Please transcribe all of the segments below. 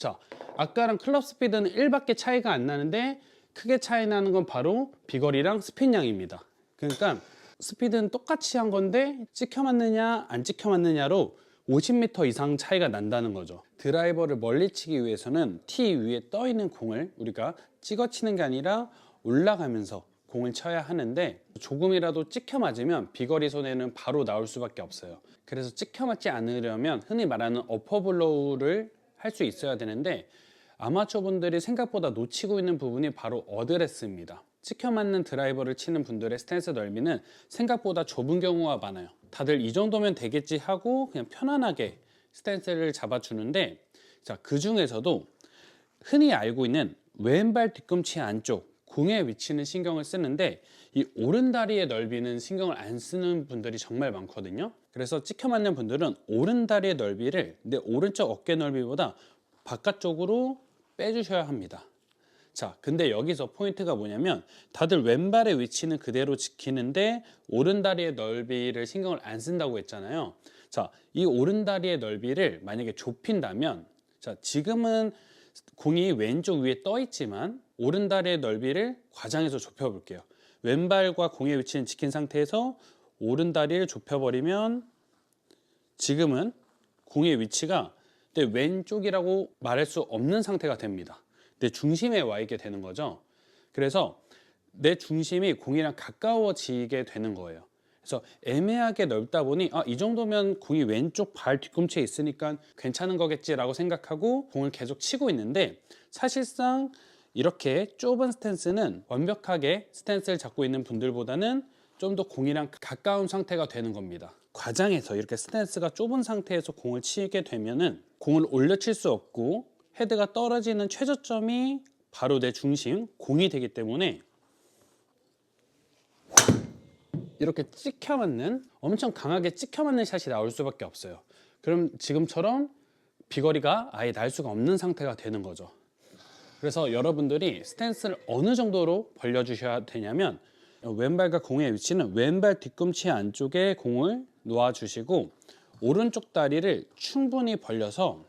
자, 아까랑 클럽 스피드는 1밖에 차이가 안 나는데 크게 차이 나는 건 바로 비거리랑 스핀량입니다. 그러니까 스피드는 똑같이 한 건데 찍혀 맞느냐 안 찍혀 맞느냐로 50m 이상 차이가 난다는 거죠. 드라이버를 멀리 치기 위해서는 티 위에 떠 있는 공을 우리가 찍어 치는 게 아니라 올라가면서 공을 쳐야 하는데, 조금이라도 찍혀 맞으면 비거리 손해는 바로 나올 수밖에 없어요. 그래서 찍혀 맞지 않으려면 흔히 말하는 어퍼블로우를 할 수 있어야 되는데, 아마추어 분들이 생각보다 놓치고 있는 부분이 바로 어드레스입니다. 찍혀 맞는 드라이버를 치는 분들의 스탠스 넓이는 생각보다 좁은 경우가 많아요. 다들 이 정도면 되겠지 하고 그냥 편안하게 스탠스를 잡아주는데, 자, 그 중에서도 흔히 알고 있는 왼발 뒤꿈치 안쪽 공의 위치는 신경을 쓰는데, 이 오른다리의 넓이는 신경을 안 쓰는 분들이 정말 많거든요. 그래서 찍혀 맞는 분들은 오른다리의 넓이를 내 오른쪽 어깨 넓이보다 바깥쪽으로 빼주셔야 합니다. 자, 근데 여기서 포인트가 뭐냐면, 다들 왼발의 위치는 그대로 지키는데 오른다리의 넓이를 신경을 안 쓴다고 했잖아요. 자, 이 오른다리의 넓이를 만약에 좁힌다면, 자, 지금은 공이 왼쪽 위에 떠 있지만 오른다리의 넓이를 과장해서 좁혀 볼게요. 왼발과 공의 위치는 지킨 상태에서 오른다리를 좁혀 버리면 지금은 공의 위치가 내 왼쪽이라고 말할 수 없는 상태가 됩니다. 내 중심에 와 있게 되는 거죠. 그래서 내 중심이 공이랑 가까워지게 되는 거예요. 그래서 애매하게 넓다 보니 이 정도면 공이 왼쪽 발 뒤꿈치에 있으니까 괜찮은 거겠지라고 생각하고 공을 계속 치고 있는데, 사실상 이렇게 좁은 스탠스는 완벽하게 스탠스를 잡고 있는 분들보다는 좀 더 공이랑 가까운 상태가 되는 겁니다. 과장해서 이렇게 스탠스가 좁은 상태에서 공을 치게 되면은 공을 올려칠 수 없고 헤드가 떨어지는 최저점이 바로 내 중심, 공이 되기 때문에 이렇게 찍혀 맞는, 엄청 강하게 찍혀 맞는 샷이 나올 수밖에 없어요. 그럼 지금처럼 비거리가 아예 날 수가 없는 상태가 되는 거죠. 그래서 여러분들이 스탠스를 어느 정도로 벌려주셔야 되냐면, 왼발과 공의 위치는 왼발 뒤꿈치 안쪽에 공을 놓아주시고 오른쪽 다리를 충분히 벌려서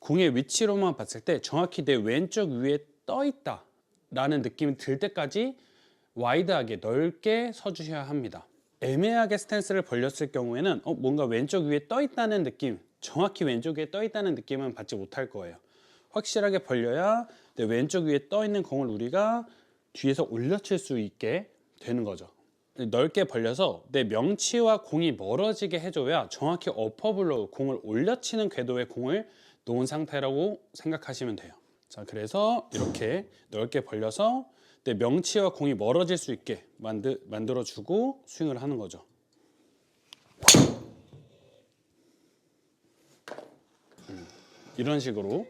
공의 위치로만 봤을 때 정확히 내 왼쪽 위에 떠 있다 라는 느낌이 들 때까지 와이드하게 넓게 서주셔야 합니다. 애매하게 스탠스를 벌렸을 경우에는 뭔가 왼쪽 위에 떠 있다는 느낌, 정확히 왼쪽 위에 떠 있다는 느낌은 받지 못할 거예요. 확실하게 벌려야 내 왼쪽 위에 떠 있는 공을 우리가 뒤에서 올려칠 수 있게 되는 거죠. 넓게 벌려서 내 명치와 공이 멀어지게 해줘야 정확히 어퍼블로우, 공을 올려치는 궤도의 공을 놓은 상태라고 생각하시면 돼요. 자, 그래서 이렇게 넓게 벌려서 내 명치와 공이 멀어질 수 있게 만들어주고 스윙을 하는 거죠. 이런 식으로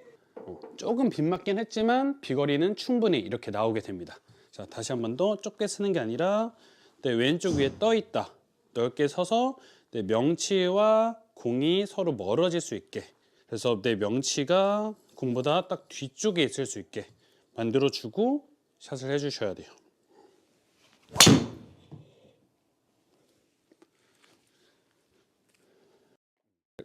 조금 빗맞긴 했지만 비거리는 충분히 이렇게 나오게 됩니다. 자, 다시 한 번 더 좁게 쓰는 게 아니라 내 왼쪽 위에 떠 있다, 넓게 서서 내 명치와 공이 서로 멀어질 수 있게, 그래서 내 명치가 공보다 딱 뒤쪽에 있을 수 있게 만들어주고 샷을 해주셔야 돼요.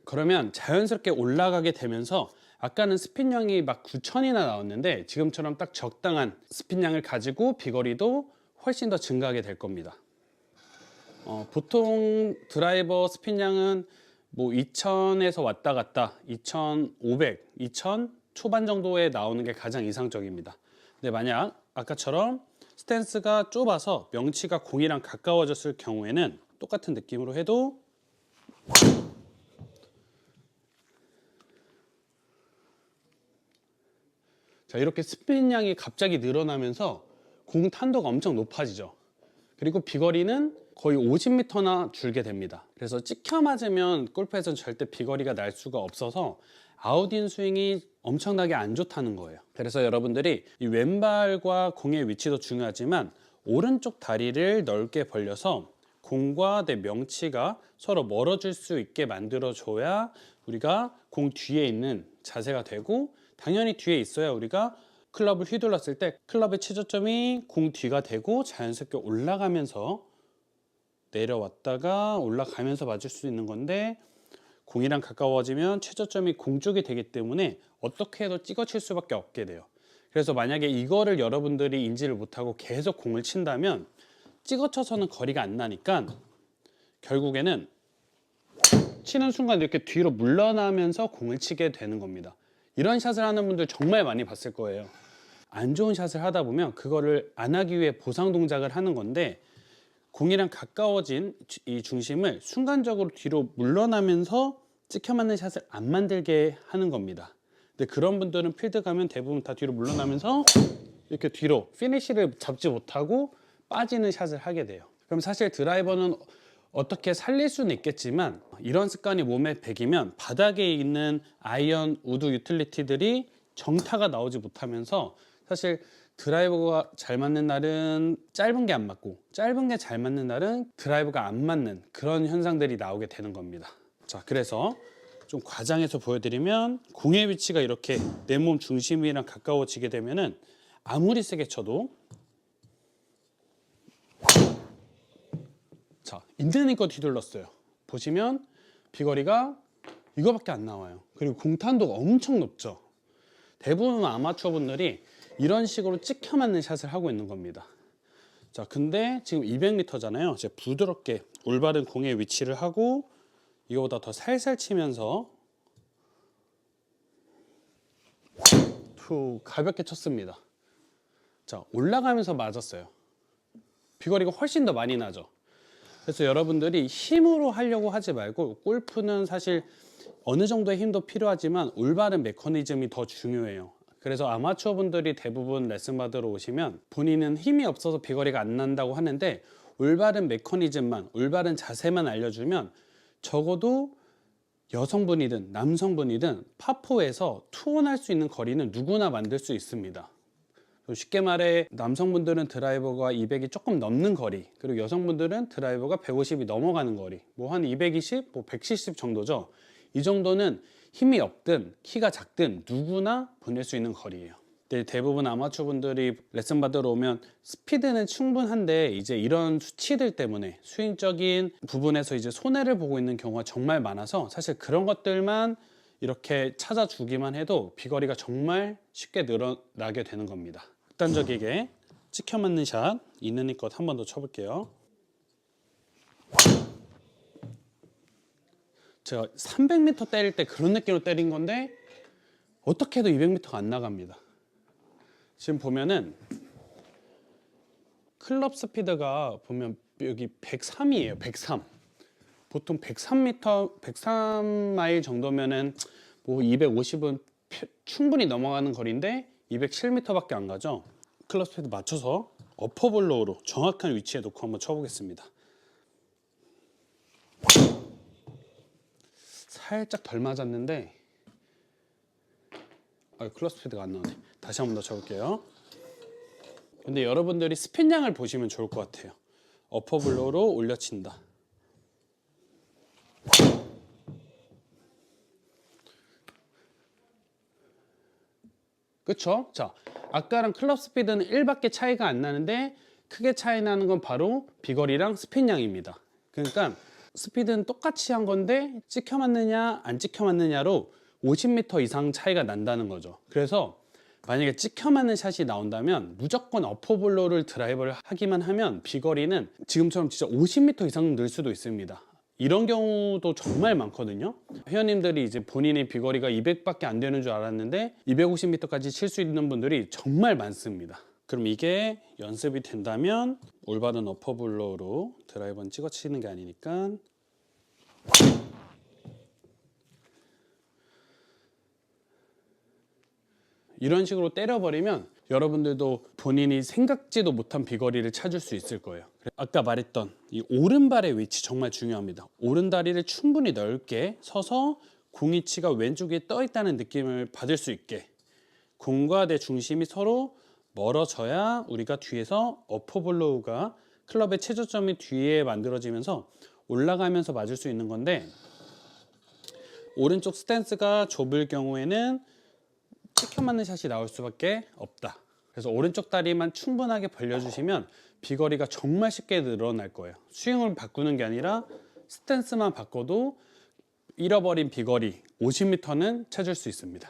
그러면 자연스럽게 올라가게 되면서, 아까는 스핀량이 막 9,000이나 나왔는데 지금처럼 딱 적당한 스핀량을 가지고 비거리도 훨씬 더 증가하게 될 겁니다. 보통 드라이버 스핀량은 뭐 2000에서 왔다 갔다 2500, 2000 초반 정도에 나오는 게 가장 이상적입니다. 근데 만약 아까처럼 스탠스가 좁아서 명치가 공이랑 가까워졌을 경우에는 똑같은 느낌으로 해도 자, 이렇게 스핀량이 갑자기 늘어나면서 공 탄도가 엄청 높아지죠. 그리고 비거리는 거의 50m나 줄게 됩니다. 그래서 찍혀 맞으면 골프에서는 절대 비거리가 날 수가 없어서 아웃인 스윙이 엄청나게 안 좋다는 거예요. 그래서 여러분들이 이 왼발과 공의 위치도 중요하지만 오른쪽 다리를 넓게 벌려서 공과 내 명치가 서로 멀어질 수 있게 만들어줘야 우리가 공 뒤에 있는 자세가 되고, 당연히 뒤에 있어야 우리가 클럽을 휘둘렀을 때 클럽의 최저점이 공 뒤가 되고 자연스럽게 올라가면서 내려왔다가 올라가면서 맞을 수 있는 건데, 공이랑 가까워지면 최저점이 공 쪽이 되기 때문에 어떻게 해도 찍어칠 수밖에 없게 돼요. 그래서 만약에 이거를 여러분들이 인지를 못하고 계속 공을 친다면 찍어쳐서는 거리가 안 나니까 결국에는 치는 순간 이렇게 뒤로 물러나면서 공을 치게 되는 겁니다. 이런 샷을 하는 분들 정말 많이 봤을 거예요. 안 좋은 샷을 하다 보면 그거를 안 하기 위해 보상 동작을 하는 건데, 공이랑 가까워진 이 중심을 순간적으로 뒤로 물러나면서 찍혀 맞는 샷을 안 만들게 하는 겁니다. 근데 그런 분들은 필드 가면 대부분 다 뒤로 물러나면서 이렇게 뒤로 피니쉬를 잡지 못하고 빠지는 샷을 하게 돼요. 그럼 사실 드라이버는 어떻게 살릴 수는 있겠지만 이런 습관이 몸에 배기면 바닥에 있는 아이언, 우드 유틸리티들이 정타가 나오지 못하면서 사실 드라이버가 잘 맞는 날은 짧은 게 안 맞고 짧은 게 잘 맞는 날은 드라이버가 안 맞는 그런 현상들이 나오게 되는 겁니다. 자, 그래서 좀 과장해서 보여드리면 공의 위치가 이렇게 내 몸 중심이랑 가까워지게 되면은 아무리 세게 쳐도, 자, 있는 힘껏 휘둘렀어요. 보시면 비거리가 이거밖에 안 나와요. 그리고 공탄도가 엄청 높죠. 대부분 아마추어 분들이 이런 식으로 찍혀 맞는 샷을 하고 있는 겁니다. 자, 근데 지금 200m잖아요. 제가 부드럽게 올바른 공의 위치를 하고 이거보다 더 살살 치면서 가볍게 쳤습니다. 자, 올라가면서 맞았어요. 비거리가 훨씬 더 많이 나죠. 그래서 여러분들이 힘으로 하려고 하지 말고, 골프는 사실 어느 정도의 힘도 필요하지만 올바른 메커니즘이 더 중요해요. 그래서 아마추어 분들이 대부분 레슨 받으러 오시면 본인은 힘이 없어서 비거리가 안 난다고 하는데, 올바른 메커니즘만, 올바른 자세만 알려주면 적어도 여성분이든 남성분이든 파4에서 투혼할 수 있는 거리는 누구나 만들 수 있습니다. 쉽게 말해 남성분들은 드라이버가 200이 조금 넘는 거리, 그리고 여성분들은 드라이버가 150이 넘어가는 거리, 뭐 한 220, 뭐 170 정도죠. 이 정도는 힘이 없든 키가 작든 누구나 보낼 수 있는 거리예요. 근데 대부분 아마추어 분들이 레슨 받으러 오면 스피드는 충분한데 이제 이런 수치들 때문에 스윙적인 부분에서 이제 손해를 보고 있는 경우가 정말 많아서, 사실 그런 것들만 이렇게 찾아주기만 해도 비거리가 정말 쉽게 늘어나게 되는 겁니다. 극단적이게 찍혀 맞는 샷 있는 힘껏 한 번 더 쳐볼게요. 제가 300m 때릴 때 그런 느낌으로 때린 건데 어떻게 해도 200m가 안 나갑니다. 지금 보면은 클럽 스피드가 보면 여기 103이에요. 103. 보통 103m, 103마일 정도면은 뭐 250은 충분히 넘어가는 거리인데 207m밖에 안 가죠. 클럽 스피드 맞춰서 어퍼블로우로 정확한 위치에 놓고 한번 쳐보겠습니다. 살짝 덜 맞았는데 클럽 스피드가 안 나오네. 다시 한번 더 쳐볼게요. 근데 여러분들이 스핀량을 보시면 좋을 것 같아요. 어퍼블로우로 올려친다. 그쵸? 자, 아까랑 클럽 스피드는 1밖에 차이가 안 나는데 크게 차이 나는 건 바로 비거리랑 스핀량입니다. 그러니까 스피드는 똑같이 한 건데 찍혀 맞느냐 안 찍혀 맞느냐로 50m 이상 차이가 난다는 거죠. 그래서 만약에 찍혀 맞는 샷이 나온다면 무조건 어퍼블로우를 드라이버를 하기만 하면 비거리는 지금처럼 진짜 50m 이상 늘 수도 있습니다. 이런 경우도 정말 많거든요. 회원님들이 이제 본인의 비거리가 200밖에 안 되는 줄 알았는데 250m까지 칠 수 있는 분들이 정말 많습니다. 그럼 이게 연습이 된다면 올바른 어퍼블로우로 드라이버는 찍어 치는 게 아니니까 이런 식으로 때려버리면 여러분들도 본인이 생각지도 못한 비거리를 찾을 수 있을 거예요. 아까 말했던 이 오른발의 위치 정말 중요합니다. 오른다리를 충분히 넓게 서서 공이치가 왼쪽에 떠 있다는 느낌을 받을 수 있게, 공과 내 중심이 서로 멀어져야 우리가 뒤에서 어퍼블로우가 클럽의 최저점이 뒤에 만들어지면서 올라가면서 맞을 수 있는 건데, 오른쪽 스탠스가 좁을 경우에는 찍혀 맞는 샷이 나올 수밖에 없다. 그래서 오른쪽 다리만 충분하게 벌려주시면 비거리가 정말 쉽게 늘어날 거예요. 스윙을 바꾸는 게 아니라 스탠스만 바꿔도 잃어버린 비거리 50m는 찾을 수 있습니다.